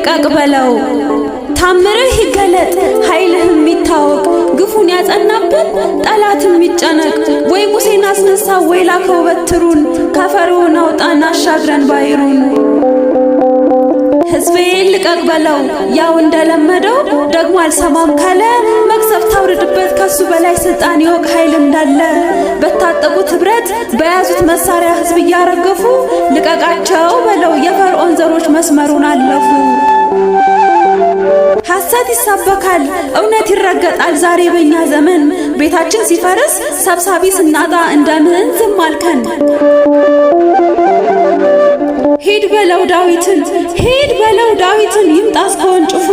ልቀቅ በለው ታምርህ ይገለጥ ኃይልህም ይታወቅ ግፉን ያጸናብን ጠላትም ይጨነቅ ወይ ሙሴን አስነሳ ወይ ላከው በትሩን ከፈርዖን አውጣን አሻግረን ባይሩን ሕዝቤን ልቀቅ በለው ያው እንደለመደው ደግሞ አልሰማም ካለ መቅሰፍት አውርድበት ከሱ በላይ ስልጣን ይወቅ ኃይል እንዳለ በታጠቁት ህብረት በያዙት መሳሪያ ሕዝብ እያረገፉ ልቀቃቸው በለው የፈርዖን ዘሮች መስመሩን አለፉ ሐሰት ይሰበካል እውነት ይረገጣል ዛሬ በእኛ ዘመን ቤታችን ሲፈርስ ሰብሳቢ ስናጣ እንደምን ዝም አልከን ሂድ በለው ዳዊትን ይምጣ እስከ ወንጭፉ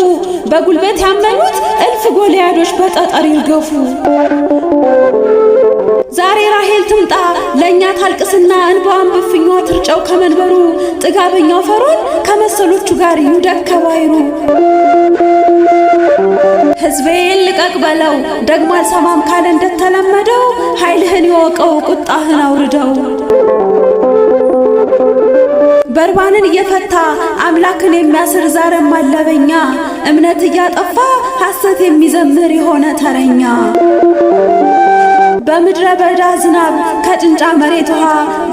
በጉልበት ያመኑት እልፍ ጎልያዶች በጠጠር ይርገፉ ዛሬ ራሔል ትምጣ ለእኛ ታልቅስና እንባዋን በፍኟ ትርጨው ከመንበሩ ጥጋበኛው ፈርዖን ከመሰሎቹ ጋር ይውደቅ ከባይሩ ሕዝቤን ልቀቅ በለው ደግሞ አልሰማም ካለ እንደተለመደው ኃይልህን ይወቀው ቁጣህን አውርደው በርባንን እየፈታ አምላክን የሚያስር ዛሬም አለበኛ እምነት እያጠፋ ሐሰት የሚዘምር የሆነ ተረኛ በምድረ በዳ ዝናብ ከጭንጫ መሬት ውሃ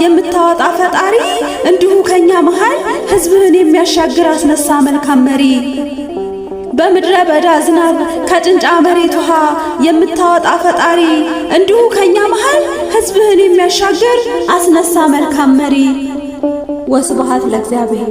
የምታወጣ ፈጣሪ እንዲሁ ከኛ መሃል ሕዝብህን የሚያሻግር አስነሳ መልካም መሪ በምድረ በዳ ዝናብ ከጭንጫ መሬት ውሃ የምታወጣ ፈጣሪ እንዲሁ ከኛ መሃል ሕዝብህን የሚያሻግር አስነሳ መልካም መሪ ወስብሐት ለእግዚአብሔር